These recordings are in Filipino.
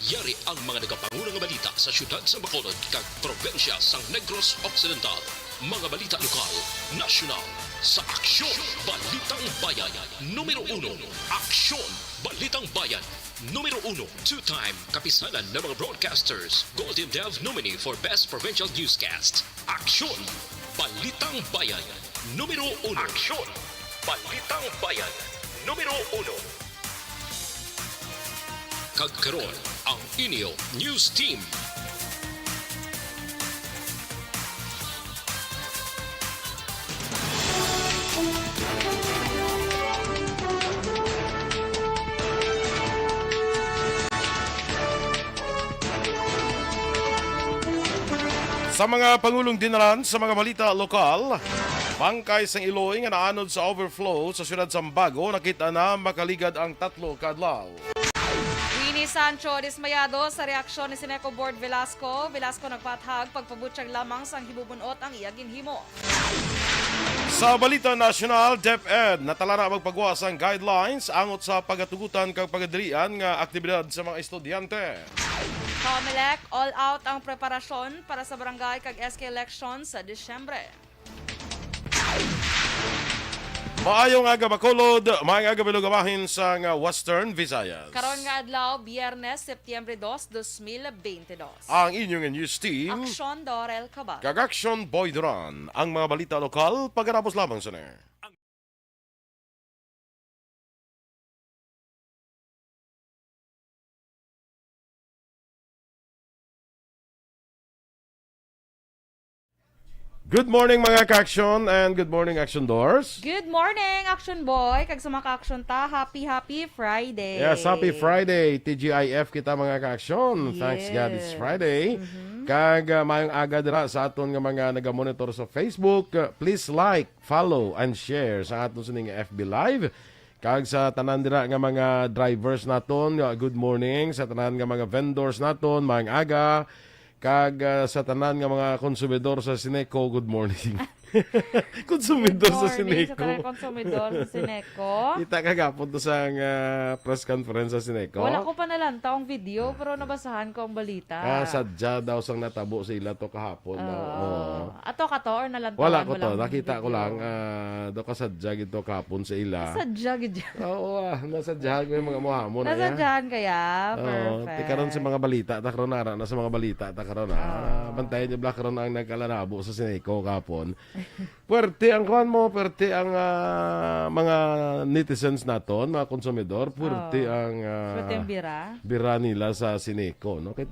Yari ang mga nagapangunang balita sa syudad sa Bacolod kag probensya sang Negros Occidental. Mga balita lokal, nasyonal, sa Aksyon Balitang Bayan. Numero 1, Aksyon Balitang Bayan. Numero 1, two-time kapisanan ng mga broadcasters. Golden Dove nominee for Best Provincial Newscast. Aksyon Balitang Bayan. Numero 1. Aksyon Balitang Bayan. Numero 1. Kagkaroon ang inyo News Team. Sa mga pangulong dinaran sa mga balita lokal, bangkay sang Iloy nga naanod sa overflow sa siyudad Sambago nakita na makaligad ang 3 kadlaw. Winnie Sancho dismayado sa reaksyon ni Sineco Board Velasco. Velasco nagpathag pagpabutyag lamang sang hibubunot ang iya ginhimo. Sa balita nasyonal, DepEd natala na magpagwas ang guidelines angot sa pagatugutan kag pagadirian nga aktibidad sa mga estudyante. COMELEC, all out ang preparasyon para sa barangay kag SK elections sa Disyembre. Maayong aga Bacolod, maayong aga bilugabahin sa Western Visayas. Karon nga adlaw, Biyernes, Setyembre 2, 2022. Ang inyong news team, Aksyon Dorel Cabal. kag Action Boy Duran. Ang mga balita lokal, pagkarapos lamang sa ner. Good morning mga ka-action and good morning Action Doors. Good morning, Action Boy. Kag sa mga ka-action ta, happy Friday. Yes, happy Friday. TGIF kita mga ka-action. Thanks God it's Friday. Kag mayong aga dira sa aton nga mga naga-monitor sa Facebook. Please like, follow, and share sa aton sining FB Live. Kag sa tanan dira nga mga drivers naton, good morning. Sa tanan nga mga vendors naton, mayong aga. Kag sa tanan nga mga konsumidor sa Sineco, good morning. Konsumidor sa Sineco. Sa tanan konsumidor sa Sineco. Kita kagapon to sa press conference sa Sineco. Wala ko pa nalantaw ang video pero nabasahan ko ang balita. Sadya daw sang natabo sa ila to kahapon. Ato ka to or nalantawan Wala mo ko to. lang Nakita video? ko lang daw kasadya gito kahapon sa ila. Sadya gid. Oo, nasadyahan ko yung mga muhamon. Nasadyahan kaya? Perfect. Karon sa mga balita, karon na sa mga balita, karon bantayan niyo black karon ang nagkalarabo sa Sineco kahapon. Puwerte ang kuan mo, puwerte ang mga netizens naton, mga konsumidor, puwerte ang Puwerte ang bira. bira nila sa Sineco, no? Kaya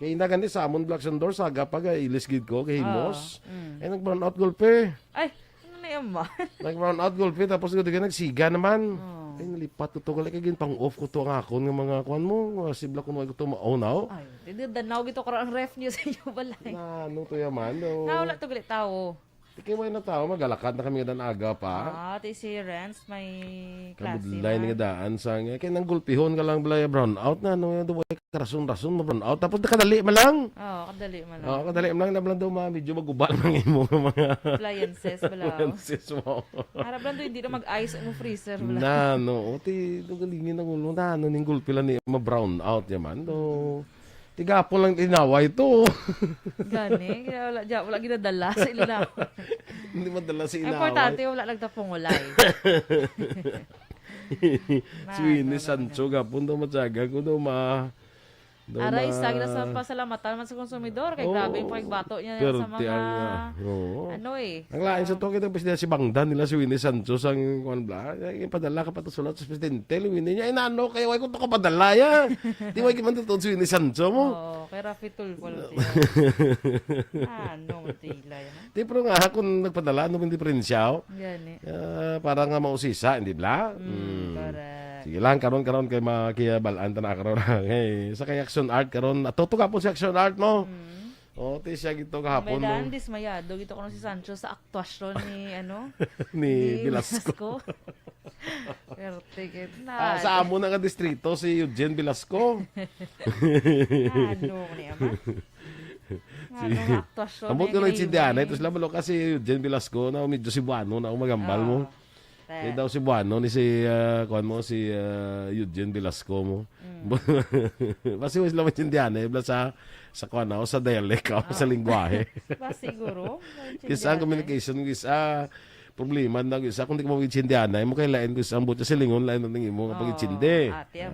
inagani sa amon Blacks and Doors, saga pa ilis gid ko kay Himos. Ay nag-brown out golpe. Ay, ano na yan ba? Nag-brown out golpe tapos gud nagsiga naman. Ay nalipat ko to gali kay pang off ko to ang akon nga mga kuan mo, si Black ko to maunaw. Ay, hindi danaw gito karon ang ref niyo sa iyo balay. Na ano to yaman do. Nawala to gali tao. Tikay mo na tao magalakad na kami dan aga pa. Ti si Renz may klase Kabudlay nga daan sa nga kay nang gulpihon ka lang balay brown out na no do rason mo brown out tapos kadali man lang. Kadali man lang. Kadali man lang na blang daw medyo magubal ng imo mga Appliances balaw. sis mo. Harap lang to hindi na mag-ice mo freezer balaw. Na no, ti galingin ng ulo na ning gulpi lang ni ma-brown out yaman do. Tigapon lang tinaway ito. Gani, wala ginadala sa ila. Hindi madala sa inaway. Importante wala nagtapong ulay. Sweeney Sancho gapon daw matyaga ko daw Aray, isa gina sa pasalamatan man sa konsumidor. Kay grabe yung pagbato niya sa mga ano eh. Ang lain sa to kita presidente si Bangdan nila si Winnie Santos ang kuan bla. Ipadala ka pa to sulat sa presidente Winnie niya. Inano kay way ko to kapadala ya. Di way ki man to si Winnie Santos mo. Kay Rafi Tulfo. Ano tila yan. Di pero nga kung nagpadala ano hindi prensyaw. Gani. Para nga mausisa, hindi bla. Correct. Sige lang karon kay makiyabalan ta na karon. Hey, sa kay action art karon atuto ka po sa action art mo. Ti siya gito kahapon May daan mo. dismayado gito ko si Sancho sa aktuasyon ni Ni Velasco. Pertikit na. Sa amo na nga distrito si Eugene Velasco. Ano niya ba? Ano nga aktuasyon. Amot ko lang si Diana, ito sila malo kasi Eugene Velasco na medyo Cebuano na umagambal mo. Eh daw Cebuano ni si kuan mo si Eugene Velasco mo. Basi wis lang maintindihan eh, sa kuan o sa dialect o sa lingwahe. Ba siguro? Kisa ang communication, kisa problema na kisa kung di ka mag-intindihan na, mo kailain kisa ang buta sa lingon, lain ng imo kapag intindi. Ate,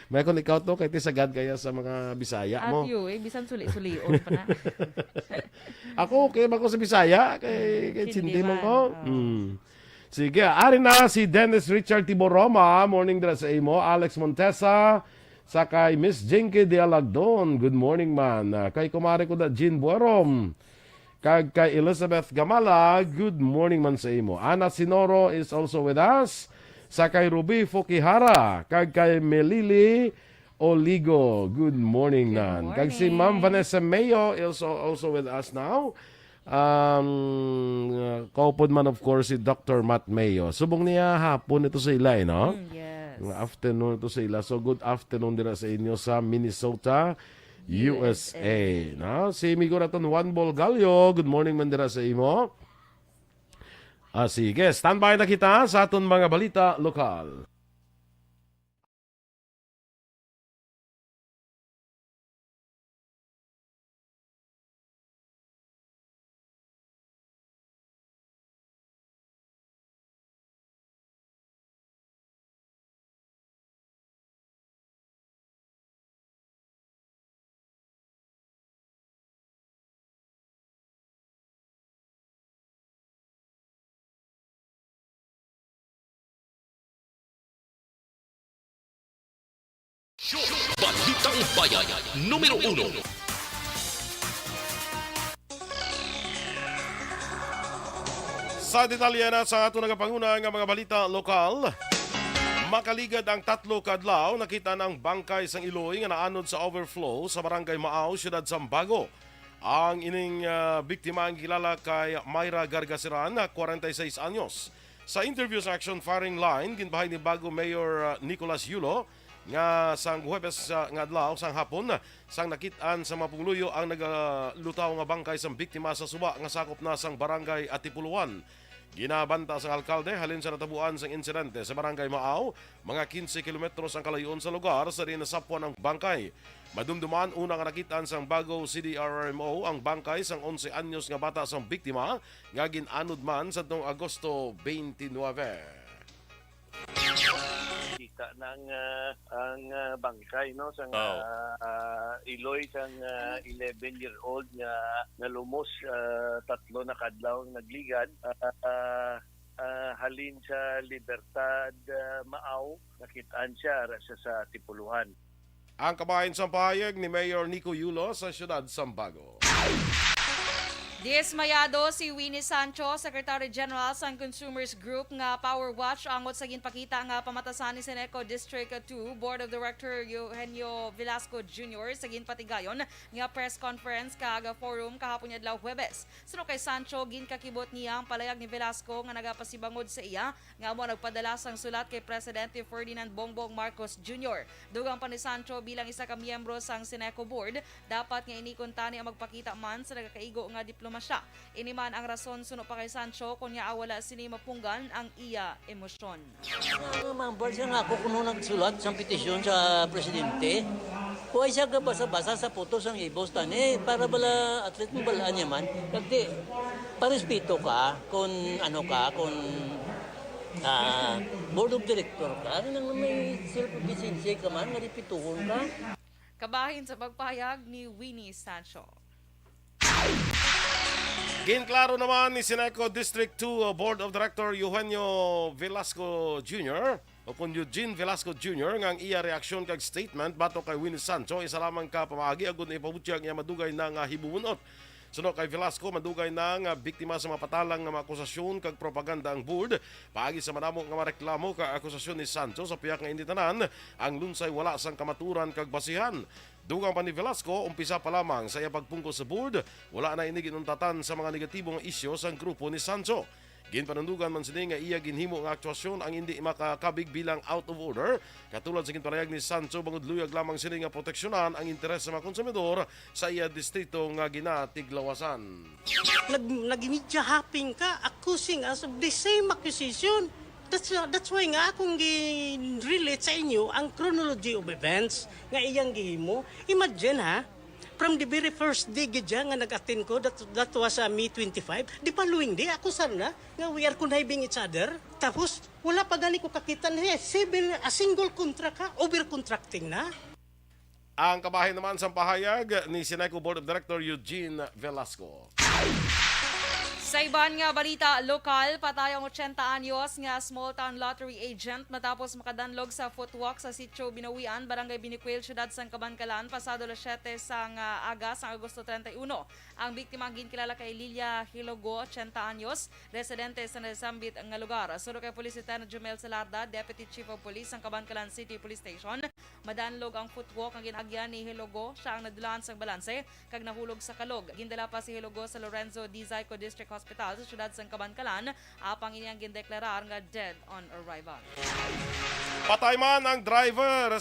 May kung ikaw to, kahit sagad kaya sa mga Bisaya mo. At yun, bisan suli-sulion pa na. Ako, kaya ba ko sa Bisaya? Kay Chindi mo man. ko? Sige, ari na si Dennis Richard Tiboroma. Morning dra sa imo. Alex Montesa. Sa kay Miss Jinky de Alagdon. Good morning man. Kay kumari ko da Jean Buerom. Kag kay Elizabeth Gamala. Good morning man sa imo. Ana Sinoro is also with us. Sa kay Ruby Fukihara. Kag kay Melili Oligo. Good morning nan. Kag si Ma'am Vanessa Mayo is also with us now. Kaupod man of course si Dr. Matt Mayo. Subong niya hapon ito sa ila, no? Yes. Afternoon ito sa ila. So good afternoon dira sa inyo sa Minnesota, USA. No? Si Migoraton Juan Bolgalyo. Good morning man dira sa imo. Sige, standby na kita sa aton mga balita lokal. Balitang Bayan, numero 1. Sa detalye na sa ato nagapanguna nga mga balita lokal, makaligad ang 3 kadlaw nakita ng bangkay sang Iloy nga naanod sa overflow sa barangay Maaw, Siyudad Sambago. Ang ining biktima ang kilala kay Mayra Gargasiran, 46 anyos. Sa interview sa Action Firing Line, ginbahay ni Bago Mayor Nicolas Yulo nga sang Huwebes nga adlaw sang hapon sang nakitaan sa mapungluyo ang nagalutaw nga bangkay sang biktima sa suba nga sakop na sang barangay Atipuluan. Ginabanta sa alkalde halin sa natabuan sang insidente sa barangay Maaw, mga 15 kilometros ang kalayon sa lugar sa rinasapwan ng bangkay. Madumduman una nga nakitaan sang Bago CDRMO ang bangkay sang 11 anyos nga bata sang biktima nga ginanod man sa noong Agosto 29. Kita ng ang bangkay no sang Iloy sang 11-year-old nga nalumos tatlo na kadlaw nagligad halin sa Libertad Maaw, nakitaan siya sa Tipuluhan. Ang kabahin sa pahayag ni Mayor Nico Yulo sa Siyudad Sambago. Dismayado si Winnie Sancho, Secretary General sa Consumers Group nga Power Watch angot sa ginpakita nga pamatasan ni Seneco District 2 Board of Director Eugenio Velasco Jr. sa ginpatigayon nga press conference kaga forum kahapon adlaw Huwebes. Suno kay Sancho ginkakibot niya ang palayag ni Velasco nga nagapasibangod sa iya nga mo nagpadala sang sulat kay Presidente Ferdinand Bongbong Marcos Jr. Dugang pa ni Sancho bilang isa ka miyembro sang Seneco Board, dapat nga inikunta niya magpakita man sa nagakaigo nga diplomasya. Iniman ang rason suno pa kay Sancho kunya awala sini mapunggan ang iya emosyon. Mambal siya nga ako kung nagsulat sa petisyon sa presidente. Huwag siya basa-basa sa puto sang ibos tani para bala atlet mo balaan niya man. Kasi parespeto ka kung ano ka, kung board of director ka, nang may self-efficiency ka man, naripituhon ka. Kabahin sa pagpahayag ni Winnie Sancho. Ginklaro naman ni Seneco District 2 Board of Director Eugenio Velasco Jr. o kung Eugene Velasco Jr. ngang iya reaksyon kag statement bato kay Winnie Sancho isa lamang ka pamaagi agud na ipabutyag niya madugay na nga hibumunot. Suno kay Velasco madugay na nga biktima sa mapatalang nga akusasyon kag propaganda ang board paagi sa manamo nga mareklamo kag akusasyon ni Sancho sa piyak nga hindi tanan ang lunsay wala sang kamaturan kag basihan. Dugang pa ni Velasco, umpisa pa lamang sa iya pagpungko sa board, wala na iniginuntatan sa mga negatibong isyo sa grupo ni Sancho. Ginpanundugan man sini nga iya ginhimo nga aktwasyon ang hindi makakabig bilang out of order, katulad sa ginpanayag ni Sancho bangod luyag lamang sini nga proteksyonan ang interes sa mga konsumidor sa iya distrito nga ginatiglawasan. Nag-media hopping ka, accusing us of the same accusation. That's why nga akong gi-relate sa inyo ang chronology of events nga iyang gihimo. Imagine ha, from the very first day gidya nga nag-attend ko, that was May 25, the following day, ako sana nga we are conniving each other. Tapos, wala pa gani ko kakita na a single contract ha, over-contracting na. Ang kabahin naman sa pahayag ni Sineco Board of Director Eugene Velasco. Sa iban nga balita, lokal, patay ang 80 anyos nga small town lottery agent matapos makadanlog sa footwalk sa Sitio Binawian, Barangay Biniquil, Syudad San Cabancalan, pasado las 7 sang aga sa Agosto 31. Ang biktima ginkilala kay Lilia Hilogo, 80 anyos, residente sa nasambit nga lugar. Suno kay Police Lieutenant Jumel Salarda, Deputy Chief of Police ng Cabancalan City Police Station, madanlog ang footwalk ang ginagyan ni Hilogo, siya ang nadulaan sa balanse kag nahulog sa kalog. Gindala pa si Hilogo sa Lorenzo D. Zayco District Hospital sa Syudad San Cabancalan, apang inyang gindeklarar nga dead on arrival. Patay man ang driver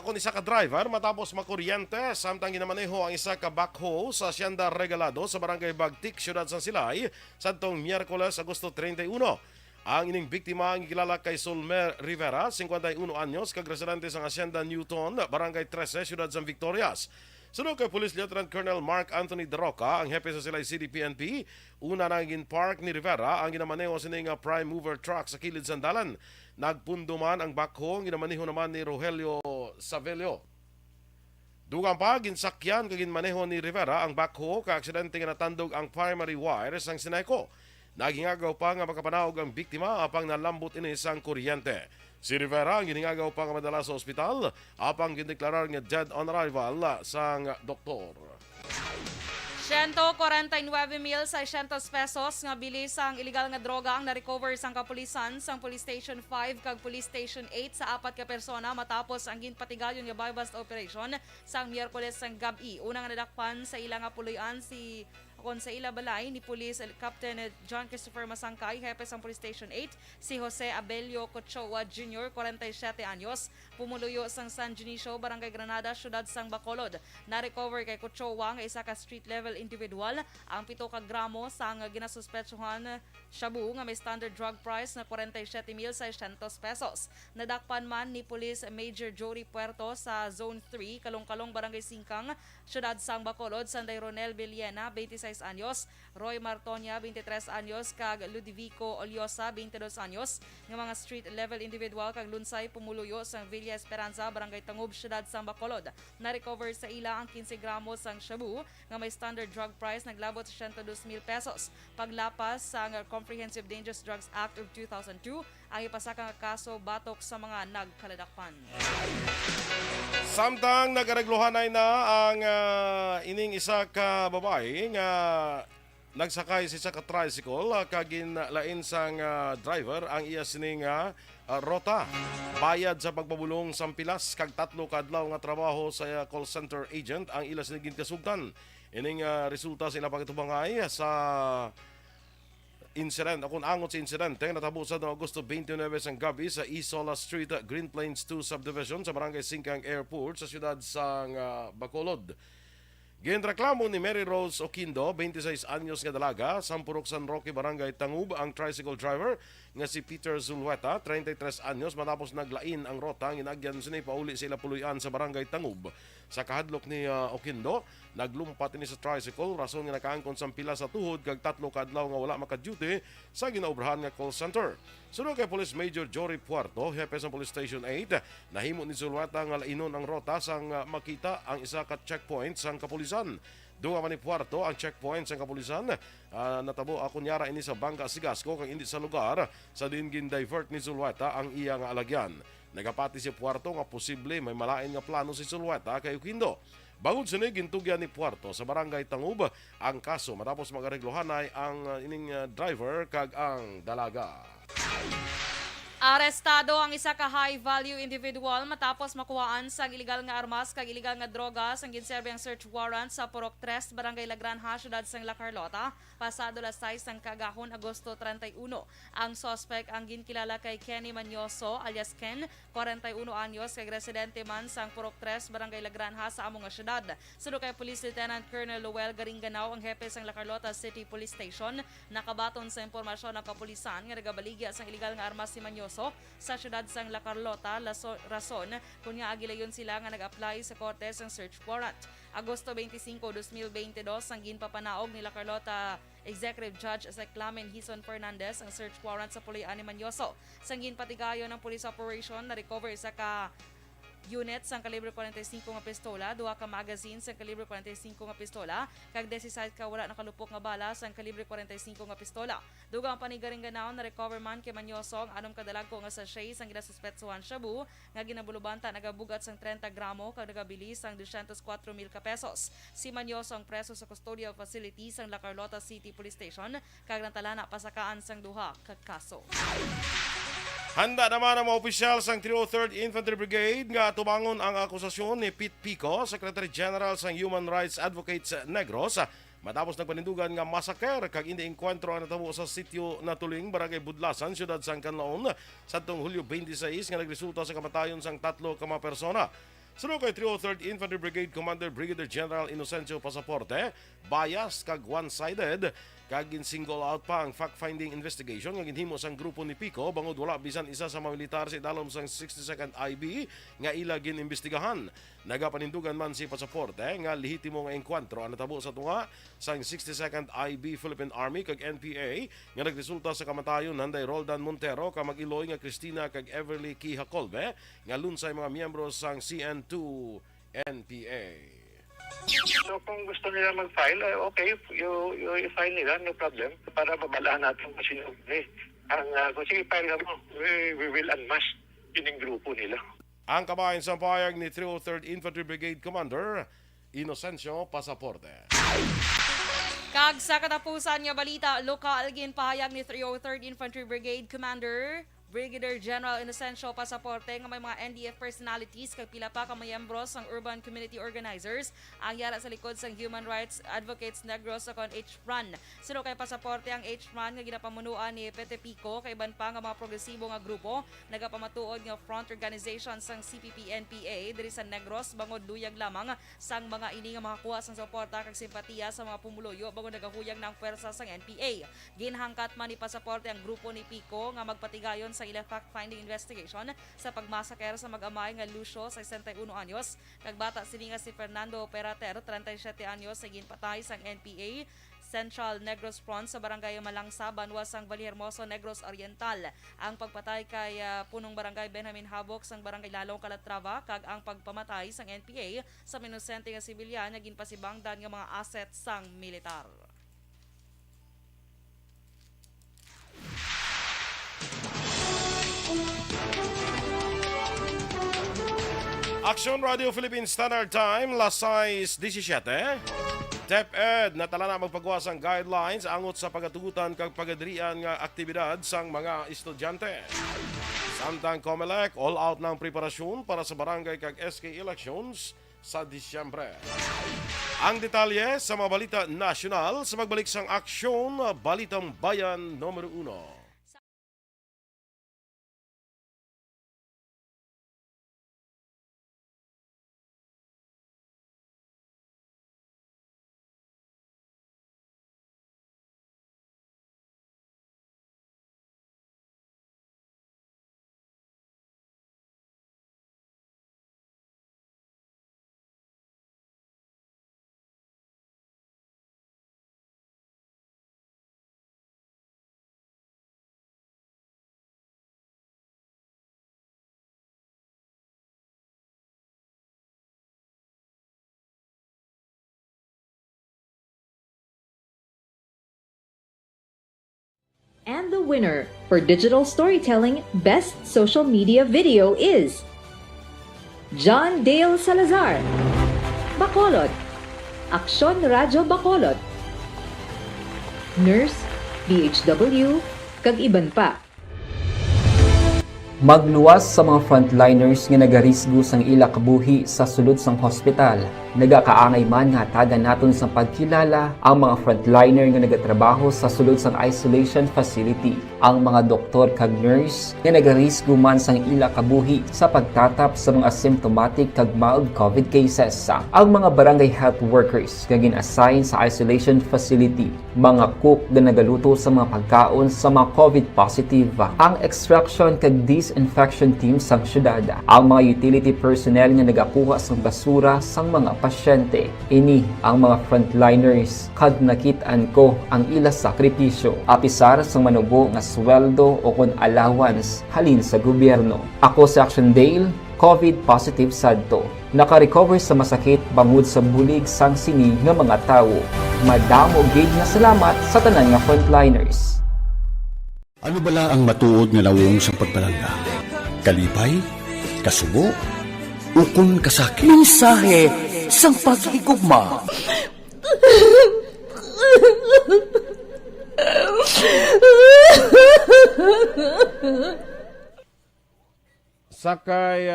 kung isa ka driver matapos makuryente samtang ginamaneho ang isa ka backhoe sa Hacienda Regalado sa Barangay Bagtik, Syudad San Silay sadtong Miyerkules, Agosto 31. Ang ining biktima ang kilala kay Solmer Rivera, 51 anyos, kag residente sa Hacienda Newton, Barangay 13, Syudad San Victorias. Sunod kay Police Lieutenant Colonel Mark Anthony De Roca, ang hepe sa Silay City PNP, una na park ni Rivera ang ginamaneho sining prime mover truck sa kilid sandalan. Nagpundo man ang backhoe, ang ginamaneho naman ni Rogelio Savelio. Dugang pa, ginsakyan kag ginmaneho ni Rivera ang backhoe ka aksidente nga natandog ang primary wires ang Sineco. Nagingagaw pa nga makapanawag ang biktima apang nalambot ini sang kuryente. Si Rivera ang giningagaw pa nga madala sa ospital apang gindeklarar nga dead on arrival sang doktor. 149,600 pesos nga bilis ang illegal nga droga ang na-recover sang kapulisan sang Police Station 5 kag Police Station 8 sa 4 ka persona matapos ang ginpatigayon nga buy-bust operation sang Miyerkules sang gabi. Unang nadakpan sa ilang nga puloy-an si kon sa ila balay ni Police Captain John Christopher Masangkay, hepe sang Police Station 8, si Jose Abelio Cochoa Jr., 47 anyos, pumuluyo sang San Dionisio, Barangay Granada, Syudad sang Bacolod. Na-recover kay Cochoa nga isa ka street-level individual ang 7 ka gramo sang ginasuspetsuhan shabu nga may standard drug price na 47,600 pesos. Nadakpan man ni Police Major Jory Puerto sa Zone 3, Kalong-Kalong, Barangay Singkang, Syudad sang Bacolod, Sanday Ronel Villena, 26 anyos, Roy Martonia, 23 anyos, kag Ludovico Oliosa, 22 anyos, ng mga street-level individual kag Lunsay pumuluyo sa Villa Esperanza, Barangay Tangub, Syudad sang Bacolod. Na-recover sa ila ang 15 gramos sang shabu nga may standard drug price naglabot sa 102,000 pesos. Paglapas sa Comprehensive Dangerous Drugs Act of 2002, ang ipasakang kaso batok sa mga nagkaladakpan. Samtang nagaregluhanay na ang ining isa ka babae nga nagsakay sa isa ka tricycle kagin lain sang driver ang iya sining rota. Bayad sa pagpabulong sa pilas kag 3 ka adlaw nga trabaho sa call center agent ang ila sining kasugdan. Ining resulta sa ilang pagtubangay sa incident, akong angot sa insidente natabo sa Agosto 29 sang gabi sa Isola Street, Green Plains 2 Subdivision sa Barangay Singkang Airport sa siyudad sang Bacolod. Ginreklamo ni Mary Rose Oquindo, 26 anyos nga dalaga, Sampurok San Roque, Barangay Tangub, ang tricycle driver nga si Peter Zulueta, 33 anyos, matapos naglain ang rota ang inagyan sinay pauli sila puluyan sa Barangay Tangub. Sa kahadlok ni Oquindo, naglumpat ini sa tricycle, rason nga nakaangkon sa pila sa tuhod kag 3 ka adlaw nga wala maka-duty sa ginaobrahan nga call center. Sunod kay Police Major Jory Puerto, hepe sa Police Station 8, nahimo ni Zulueta nga lainon ang rota sang makita ang isa ka checkpoint sang kapulisan. Duwa man ni Puerto ang checkpoint sang kapulisan, natabo akunyara ini sa Bangka Sigasco kang hindi sa lugar sa dingin divert ni Zulueta ang iya nga alagyan. Nagapati si Puerto nga posible may malain nga plano si Zulueta kay Oquindo. Bangod sa gintugyan ni Puerto sa Barangay Tangub ang kaso matapos magareglohanay ang ining driver kag ang dalaga. Arestado ang isa ka high-value individual matapos makuhaan sa illegal nga armas kag illegal nga droga sang ginserbe ang search warrant sa Purok 3, Barangay Lagranja, syudad sang La Carlota, pasado las 6 ng kagahon Agosto 31. Ang suspect ang ginkilala kay Kenny Manyoso alias Ken, 41 anyos, kay residente man sang Purok 3, Barangay Lagranja sa among nga syudad. Sunod kay Police Lieutenant Colonel Luel Garingganao, ang hepe sang La Carlota City Police Station, nakabaton sa impormasyon ng kapulisan nga nagabaligya sang illegal nga armas si Manyoso sa syudad sang La Carlota, rason kung nga agilayon sila nga nag-apply sa korte sang search warrant. Agosto 25, 2022 ang ginpapanaog ni La Carlota Executive Judge Seclamen Hison Fernandez ang search warrant sa pulian ni Manyoso. Sang ginpatigayon ng police operation na recover sa ka unit sang kalibre 45 nga pistola, 2 ka magazine sang kalibre 45 nga pistola, kag 16 ka wala nakalupok nga bala sang kalibre 45 nga pistola. Dugang panigaring ganaon na recover man kay Manyoso ang anom kadalagko nga sachet sang ginasuspetsuhan shabu nga ginabulubanta nagabugat sang 30 gramo kag nagabili sang 204,000 ka pesos. Si Manyoso ang preso sa custodial facility sang La Carlota City Police Station kag natalana pasakaan sang duha ka kaso. Handa naman ang mga opisyal sang 303rd Infantry Brigade nga tubangon ang akusasyon ni Pete Pico, Secretary General sang Human Rights Advocates Negros, matapos nagpanindugan nga masaker kag hindi enkwentro ang natabo sa sitio na Tuling, Barangay Budlasan, syudad sang Canlaon, sadtong Hulyo 26 nga nagresulta sa kamatayon sang 3 ka mga persona. Sunod kay 303rd Infantry Brigade Commander Brigadier General Inocencio Pasaporte, bias kag one-sided kag single out pa ang fact-finding investigation nga ginhimo sang grupo ni Pico bangod wala bisan isa sa mga militar sa idalom sang 62nd IB nga ila ginimbestigahan. Nagapanindugan man si Pasaporte nga lehitimo nga engkwentro ang natabo sa tunga sang 62nd IB Philippine Army kag NPA nga nagresulta sa kamatayon nanday Roldan Montero ka mag-iloy nga Cristina kag Everly Kihacolbe nga lunsay mga miyembro sang CN2 NPA. So kung gusto nila mag-file, okay, you file nila, no problem. Para babalaan natin kung sino. Ang kung sige, file na mo, we will unmask yun yung grupo nila. Ang kabayan sa payag ni 303rd Infantry Brigade Commander Inocencio Pasaporte. Kag sa katapusan nga balita, lokal ginpahayag ni 303rd Infantry Brigade Commander Brigadier General Inocencio Pasaporte nga may mga NDF personalities kag pila pa ka miyembro sang urban community organizers ang yara sa likod sang Human Rights Advocates Negros sa H-Run. Sino kay Pasaporte ang H-Run nga ginapamunuan ni Pete Pico kay iban pa nga mga progresibo nga grupo nagapamatuod nga front organization sang CPP-NPA diri sa Negros bangod duyag lamang sang mga ini nga makakuha sang suporta kag simpatiya sa mga pumuluyo bangod nagahuyang ng pwersa sang NPA. Ginhangkat man ni Pasaporte ang grupo ni Pico nga magpatigayon sa ilang fact-finding investigation sa pagmasaker sa mag-amay nga Lucio, 61 anyos, kag bata sini nga si Fernando Perater, 37 anyos, sa ginpatay sang NPA Central Negros Front sa Barangay Malangsa, Banwa sang Balihermoso, Negros Oriental. Ang pagpatay kay punong Barangay Benjamin Habok sang Barangay Lalong Calatrava kag ang pagpamatay sang NPA sa minusente nga sibilyan nga ginpasibangdan nga mga asset sang militar. Action Radio Philippines Standard Time, las 6:17. DepEd natala na magpagawas ang guidelines angot sa pagatugutan kag pagadrian nga aktibidad sang mga estudyante. Samtang COMELEC all out ng preparasyon para sa barangay kag SK elections sa Disyembre. Ang detalye sa mga balita nasyonal sa magbalik sang aksyon Balitang Bayan numero 1. And the winner for Digital Storytelling Best Social Media Video is John Dale Salazar, Bacolod, Aksyon Radyo Bacolod, Nurse, DHW, kag iban pa. Magluwas sa mga frontliners nga nagarisgo sang ila kabuhi sa sulod sang hospital. Nagakaangay man nga tagan naton sa pagkilala ang mga frontliner nga nagatrabaho sa sulod sang isolation facility. Ang mga doktor kag nurse nga nagarisgo man sang ila kabuhi sa pagtatap sa mga symptomatic kag mild COVID cases. Ang mga barangay health workers nga gin-assign sa isolation facility, mga cook nga nagaluto sa mga pagkaon sa mga COVID positive, ang extraction kag disinfection team sang syudad, ang mga utility personnel nga nagakuha sang basura sang mga pasyente. Ini ang mga frontliners kag nakitaan ko ang ila sakripisyo apisar sang manubo nga sweldo o kon allowance halin sa gobyerno. Ako si Action Dale, COVID positive sadto. Naka-recover sa masakit bangod sa bulig sang sini nga mga tawo. Madamo gid nga salamat sa tanan nga frontliners. Ano bala ang matuod nga lawong sa pagpalangga? Kalipay? Kasubo? Ukon kasakit? Mensahe sang paghigugma. Sakay,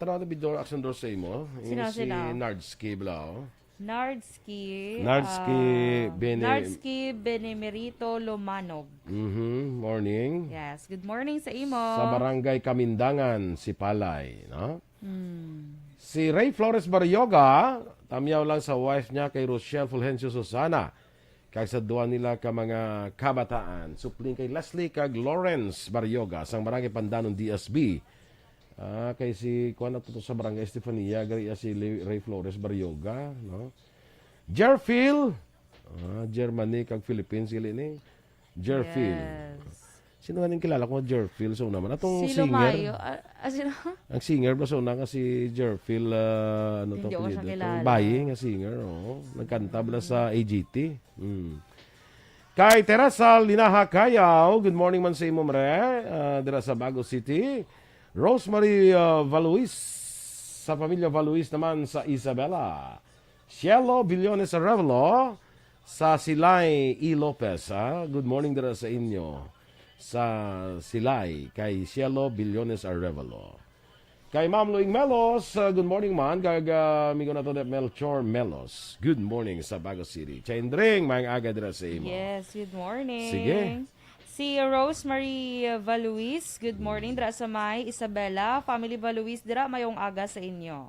tanaw na bidor action door sa imo. Sino? Si Nardski Blau. Nardski Benemerito Lomanog. Morning. Yes, good morning sa imo. Sa Barangay Kamindangan, si Palay. No? Si Ray Flores Baryoga, tamyaw lang sa wife niya kay Rochelle Fulgencio Susana. Kag sa duwa nila ka mga kabataan. Supling kay Leslie kag Lawrence Baryoga sang Barangay Pandanon DSB. Kay si kuan na sa Barangay Estefania, gari si Ray Flores Baryoga, no? Jerfil, Germany kag Philippines gili ni. Jerfil. Yes. Sino nga kilala ko Jerfil so naman atong Si singer. Lumayo. Sino? Ang singer ba so na nga si Jerfil ano to? Hindi ko siya kilala. Bayi nga singer, oh. Nagkanta bala sa AGT. Kay Teresa Linaha Kayaw, good morning man sa imo mre. Dira sa Bago City. Rosemary Valuis, sa pamilya Valuis naman sa Isabela. Cielo Billones Arevalo, sa Silay E. Lopez. Good morning dira sa inyo. Sa Silay, kay Cielo Billones Arevalo. Kay Ma'am Luing Melos, good morning man. Migo na to de Melchor Melos. Good morning sa Bago City. Chaindring, maayong aga dira sa imo. Yes, good morning. Sige. Si Rosemary Valuis, good morning. Dira sa May, Isabela, family Valuis, dira mayong aga sa inyo.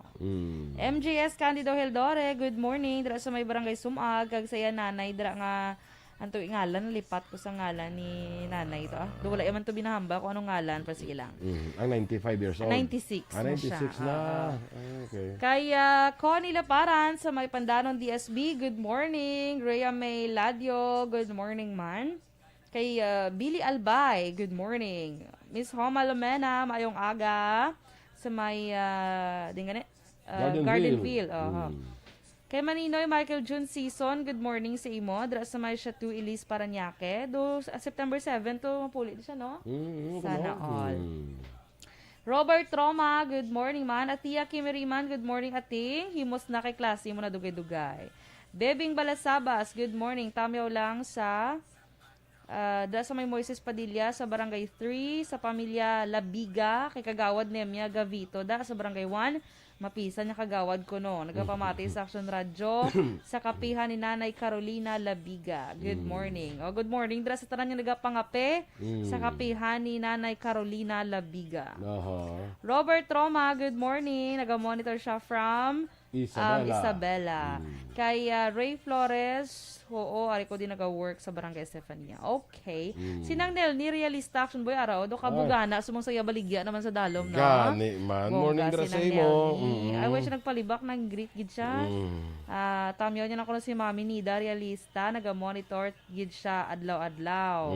MJS Candido Heldore, good morning. Dira sa May Barangay Sumag, kag saya nanay, dira nga, anto ngalan, lipat ko sa ngalan ni nanay ito. Wala yaman to binahamba kung anong ngalan, pa sige lang. Ang 95 years old. 96 na 96 siya. na. Okay. Kaya Connie Laparan sa May Pandanon DSB, good morning. Rhea May Ladio, good morning man. Kay Billy Albay, good morning. Miss Homa Lomena, mayong aga sa may Gardenville. Kay Maninoy Michael June Season, good morning sa imo. Dira sa may Chateau Elise Paranaque. September 7 to mapuli siya, no? Sana all. Robert Troma, good morning man. Atia Kimiriman, good morning ating. Himos na kay klase mo na dugay-dugay. Bebing Balasabas, good morning. Tamyaw lang sa da sa may Moises Padilla sa Barangay 3, sa pamilya Labiga, kay Kagawad Nemia Gavito, da sa Barangay 1, mapisa niya kagawad ko no. Nagpapamati sa Action Radio, sa kapihan ni Nanay Carolina Labiga. Good morning. Good morning. Dra sa tanan yung nagapangape, sa kapihan ni Nanay Carolina Labiga. Robert Roma, good morning. Nagamonitor siya from Isabela. Kay Ray Flores, ari ko din nag-work sa Barangay Estefania. Okay. Sinang Nel, ni Realista Action Boy araw, do kabugana, sumong saya baligya naman sa dalom na. Gani man. Morning dra sa imo. Ay, siya nagpalibak, nag-greet gid siya. Tamyaw niya na ko na si Mami Nida, Realista, naga-monitor gid siya adlaw-adlaw.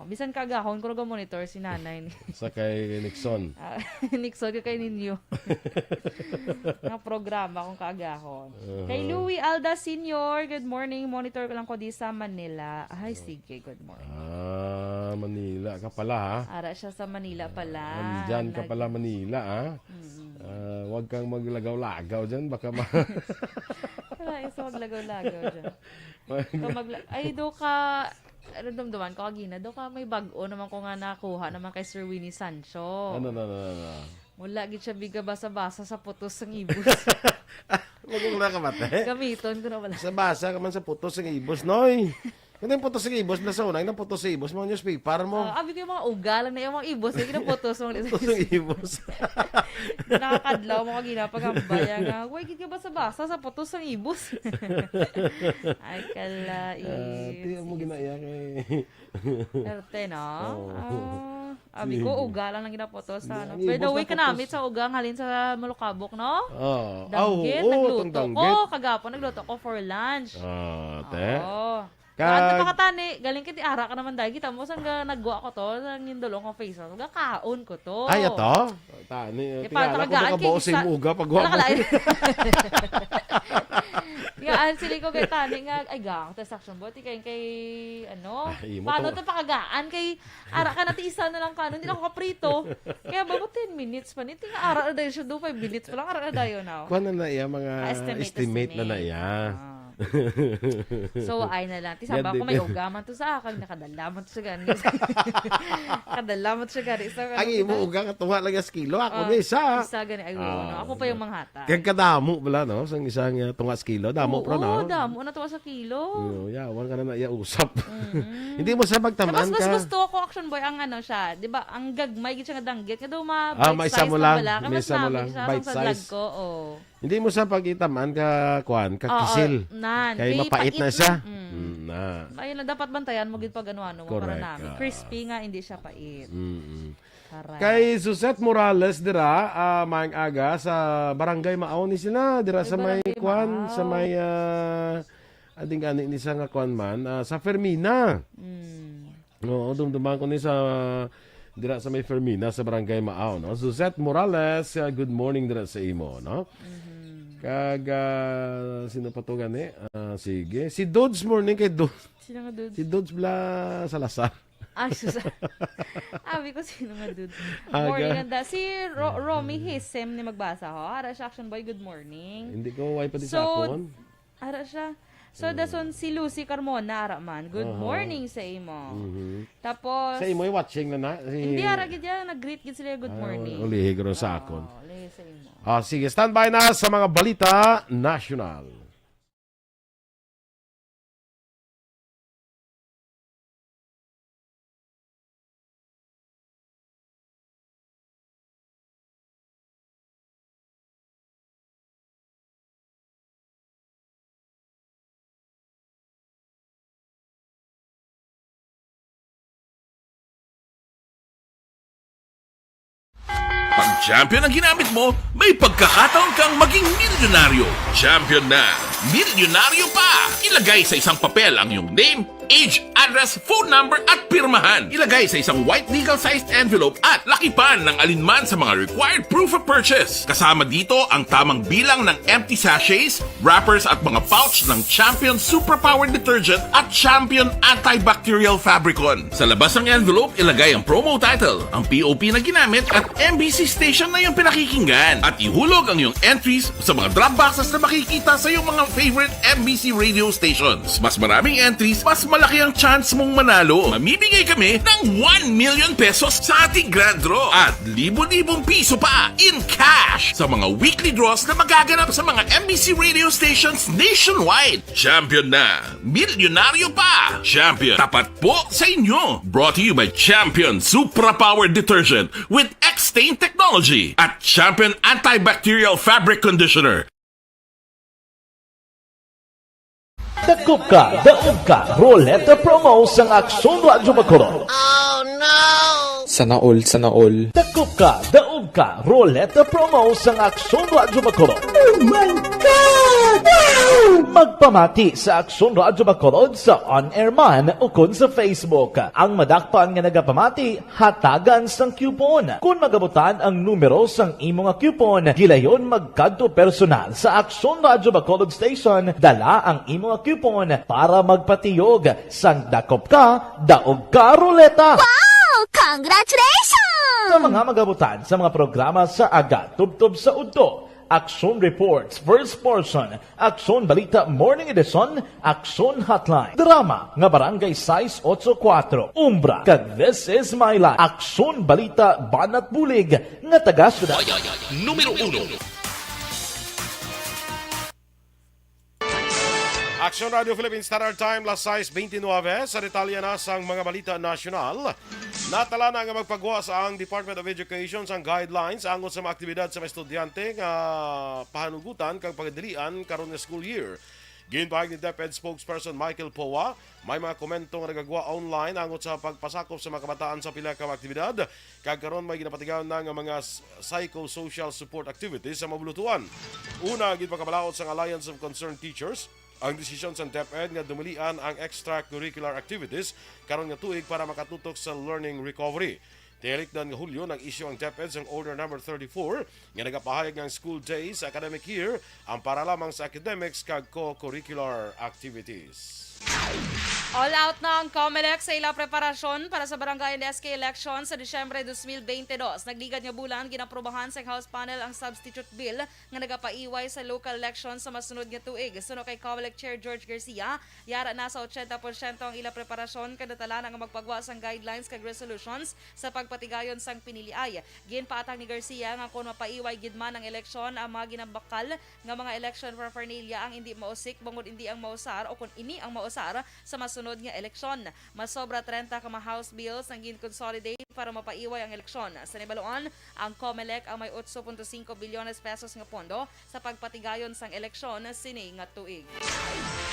Bisan kagahon ko naga-monitor si nanay ni. Sa kay Nixon. Nixon ka kay ninyo. Programa kung kaagahon. Kay Louie Alda Senior, good morning. Monitor ko lang ko di sa Manila. Ay, sige, good morning. Manila ka pala ha? Ara siya sa Manila pala. Andyan ka pala Manila ha? Huwag kang maglagaw-lagaw dyan. Baka Wala, isa maglagaw-lagaw dyan. Ay, do ka... Dumduman ko kagina do ka may bag-o naman ko nga nakuha naman kay Sir Winnie Sancho. Ano. Mula gid siya biga basa-basa sa putos ng ibos. Magkong na ka mate. Gamiton ko na wala. Sa basa ka man sa putos ng ibos, noy. Kung yung putos ng ibos, nasa unang ng putos ng ibos, mga newspaper mo. Abi ko yung mga ugalang na yung mga ibos, yung kinaputos mo. Putos ng ibos. Nakakadlaw mo kagina pagambaya nga. Uy, gid ka basa-basa sa putos ng ibos. Ay, kalais. Tiyan mo ginaya kay... Erte, no? Abi ko, ugalang lang ginaputos. Ano. By the way, kanamit sa ugang halin sa Malukabok, no? Danggit, nagluto ko. Kagapon, nagluto ko for lunch. Te. Kanto pa katani, galing kiti ara ka naman dahil kita mo saan nagwa ko to, sa ngindulong ko face on, kaon ko to. Ay, ito? Tani, tingala ko nakabawas yung uga pag wala mo. Gaan sila ko kay tani nga, ay gang, tas action bot, kay paano ito pakagaan, kay ara ka natin isa na lang kanon, hindi lang ako kaprito. Kaya ba 10 minutes pa, hindi nga ara na dahil siya do, 5 minutes pa lang, ara na dayo now. Kuha na iya, mga estimate na iya. So, ay na lang. Tisaba ko may ugaman to sa akin. Nakadalaman to sa gani. Nakadalaman to sa gani. Ang imo uga ka tuwa lang as kilo. Ako na isa. Isa gani. Ay, ako pa yung manghata. Kaya kadamo pala, no? Sa isang tunga as kilo. Damo pro, no? Oo, damo na tuwa sa kilo. Yawan ka na iya usap. Hindi mo sa pagtamaan ka. Mas gusto ko action boy ang siya. Di ba? Ang gagmay, gito siya nga danggit. Nga daw may isa mo lang. May isa mo lang. Bite size. Hindi mo sa pagitaman ka kisil. Kaya mapait na siya. Ayun lang, dapat bantayan mo gid pag ano mo para namin. Crispy nga, hindi siya pait. Kay Suzette Morales dira, maang aga sa Barangay Maaw ni sila dira sa may kwan, sa may ading ani ni sa nga kwan man, sa Fermina. No, dumduman ko ni sa dira sa may Fermina sa Barangay Maaw, no. Suzette Morales, good morning dira sa imo, no. Sino pa to gani? Sige. Si Dodds morning kay Dodds. Sino nga Dodds? Si Dodds bla Salazar. Ay, Susan. Abi ko sino nga Dodds. Morning ganda. Si Romy Hisem ni magbasa ho. Ara siya, action boy, good morning. Hindi ko, why pa di sa akon? Ara siya. So, dason si Lucy Carmona, ara man. Good morning sa imo. Tapos... Sa imo, watching na na? Hindi, ara gid yan. Nag-greet gid sila, good morning. Ulihi ko sa akon. Ulihi sa imo. Sige, standby na sa mga balita national. Pag champion ang ginamit mo, may pagkakataon kang maging milyonaryo. Champion na, milyonaryo pa! Ilagay sa isang papel ang iyong name, age, address, phone number at pirmahan. Ilagay sa isang white legal-sized envelope at lakipan ng alinman sa mga required proof of purchase. Kasama dito ang tamang bilang ng empty sachets, wrappers at mga pouch ng Champion Superpower Detergent at Champion Antibacterial Fabricon. Sa labas ng envelope, ilagay ang promo title, ang POP na ginamit at MBC station na yung pinakikinggan. At ihulog ang iyong entries sa mga drop boxes na makikita sa iyong mga favorite MBC radio stations. Mas maraming entries, mas malaki ang chance mong manalo. Mamibigay kami ng 1 million pesos sa ating grand draw at libo-libong piso pa in cash sa mga weekly draws na magaganap sa mga MBC radio stations nationwide. Champion na, milyonaryo pa. Champion, tapat po sa inyo. Brought to you by Champion Superpower Detergent with X-Stain Technology at Champion Antibacterial Fabric Conditioner. Dakop ka, daog ka, Roleta Promo sang Aksyon Radyo Bacolod. Oh no! Sana all. Dakop ka, daog ka, Roleta Promo sang Aksyon Radyo Bacolod. Oh my God! Wow! Magpamati sa Aksyon Radyo Bacolod sa on-air man o kun sa Facebook. Ang madakpan nga nagapamati, hatagan sang coupon. Kung magabutan ang numero sang imong coupon, gilayon magkadto personal sa Aksyon Radyo Bacolod Station, dala ang imong coupon para magpatiyog sang dakop ka, daog ka, Roleta. Wow! Congratulations! Sa mga magabutan sa mga programa sa Aga Tubtob sa Udto, Action Reports, First Portion, Action Balita Morning Edition, Action Hotline, Drama, nga Barangay 684, Umbra, kag This Is My Life, Action Balita Banat Bulig, nga taga-syudad. Bayan numero 1. Action Radio Philippines Standard Time, las 6:29 sa detalye na sang mga balita nasyonal. Natala na nga magpagawa sa ang Department of Education sang guidelines angon sa mga aktibidad sa mga estudyante nga pahanugutan kang pagdilian karon nga school year. Ginpahayag ni DepEd spokesperson Michael Poa, may mga komento nga nagagawa online angon sa pagpasakop sa mga kabataan sa pila ka mga aktibidad. Kag karon may ginapatigaw na nga mga psychosocial support activities sa mabulutuan. Una, ginpakabalaot sang Alliance of Concerned Teachers ang desisyon sa DepEd nga dumalian ang extracurricular activities karon nga tuig para makatutok sa learning recovery. Tiyalikdan nga Hulyo nag-issue ang DepEd sa Order No. 34 nga nagapahayag ng school days academic year ang para lamang sa academics kag co-curricular activities. All out na ang COMELEC sa ilang preparasyon para sa Barangay and SK election sa Disyembre 2022. Nagligad nga bulan, ginaprubahan sa House Panel ang substitute bill nga nagapaiway sa local election sa masunod nga tuig. Suno kay COMELEC Chair George Garcia, yara na sa 80% ang ilang preparasyon kada tala nga magpagawa sang guidelines kag resolutions sa pagpatigayon sang piniliay. Ginpaatang ni Garcia nga kung mapaiway gid man ang eleksyon ang mga ginambakal nga mga election paraphernalia ang hindi mausik bangod hindi ang mausar o kung ini ang mausar sa masunod nga eleksyon. Masobra 30 ka mga House bills ang gin-consolidate para mapaiway ang eleksyon. Sa Nibaloan, ang COMELEC ang may 8.5 bilyones pesos nga pondo sa pagpatigayon sang eleksyon sini nga tuig.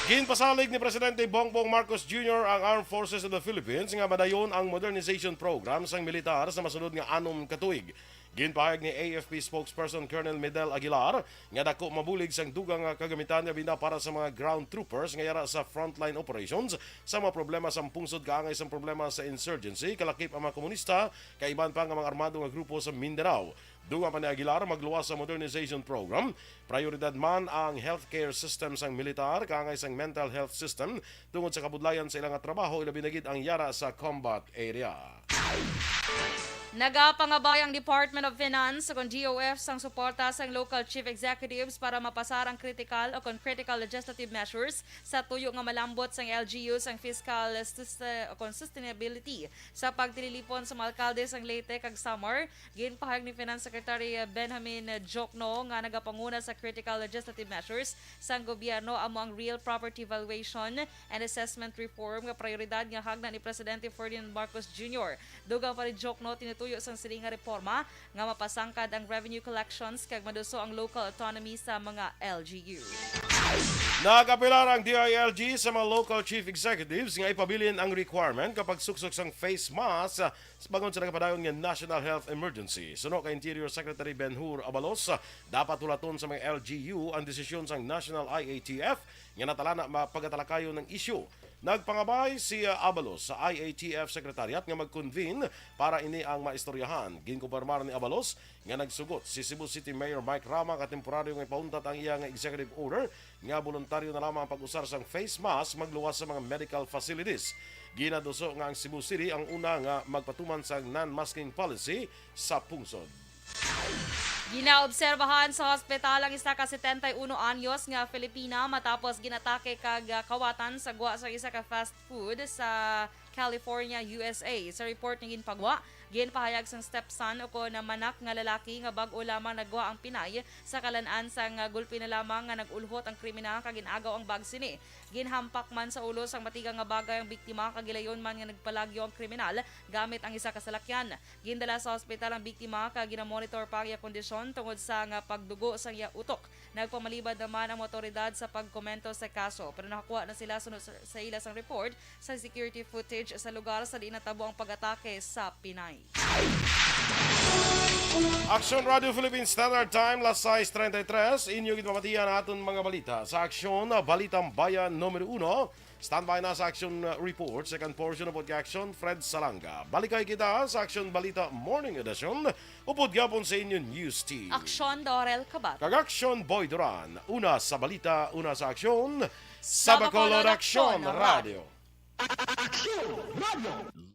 Ginpasalig ni Presidente Bongbong Marcos Jr. ang Armed Forces of the Philippines nga madayon ang modernization program sang militar sa masunod nga 6 ka tuig. Ginpahayag ni AFP spokesperson Colonel Medel Aguilar nga dako mabulig sang dugang nga kagamitan nga binda para sa mga ground troopers nga yara sa frontline operations sa mga problema sa pungsod kaangay sa problema sa insurgency kalakip ang mga komunista kay iban pa nga mga armado nga grupo sa Mindanao. Dugang pa ni Aguilar magluwas sa modernization program. Prioridad man ang healthcare system sang militar kaangay sang mental health system tungod sa kabudlayan sa ilang trabaho ilabi na gid ang yara sa combat area. Nagapangabay ang Department of Finance o DOF sang suporta sang local chief executives para mapasar ang critical o critical legislative measures sa tuyo nga malambot sang LGU sang fiscal sustainability sa pagtililipon sa mga alkalde sang Leyte kag Samar. Ginpahayag ni Finance Secretary Benjamin Jokno nga nagapanguna sa critical legislative measures sang gobyerno amo ang real property valuation and assessment reform nga prioridad nga hagna ni Presidente Ferdinand Marcos Jr. Dugang pa ni Jokno tinutuyo sa silinga reforma nga mapasangkad ang revenue collections kag maduso ang local autonomy sa mga LGU. Nagapilar ang DILG sa mga local chief executives nga ipabilin ang requirement kapag suksok sang face mask sa bagon sa nagapadayon nga national health emergency. Suno kay Interior Secretary Benhur Abalos, dapat tulaton sa mga LGU ang desisyon sang National IATF nga natala na mapagatalakayo ng issue. Nagpangabay si Abalos sa IATF Secretariat nga mag-convene para ini ang maistoryahan. Ginkumpirmar ni Abalos nga nagsugot si Cebu City Mayor Mike Rama ka temporaryo nga ipauntat ang iyang executive order nga voluntaryo na lamang ang pag-usar sang face mask magluwas sa mga medical facilities. Ginaduso nga ang Cebu City ang una nga magpatuman sa non-masking policy sa pungsod. Ginaobserbahan sa hospital ang isa ka 71 anyos nga Filipina matapos ginatake kag kawatan sa gwa sa isa ka fast food sa California, USA. Sa report ng ginpagwa, ginpahayag sang stepson o ko na manak nga lalaki nga bag-o lamang nagwa ang Pinay sa kalan-an sang gulpi na lamang nga nagulhot ang kriminal kag ginagaw ang bag sini. Ginhampak man sa ulo sang matigang nga bagay ang biktima kag gilayon man nga nagpalagyo ang kriminal gamit ang isa ka salakyan. Gindala sa ospital ang biktima kag ginamonitor pa ang iya kondisyon tungod sa nga pagdugo sa iya utok. Nagpamalibad naman ang otoridad sa pagkomento sa kaso pero nakakuha na sila sunod sa ila sang report sa security footage sa lugar sa di natabo ang pag-atake sa Pinay. Action Radio Philippines Standard Time, las 6:33. Inyo gitmamatiyan aton mga balita sa Action Balitang Bayan numero 1. Standby na sa Action Report, second portion of Action Fred Salanga. Balikay kita sa Action Balita Morning Edition. Upod gapon sa inyo News Team. Action Dorel Kabat. Kag Action Boy Duran. Una sa balita, una sa aksyon. Sa Bacolod Action Radio. Action Radio.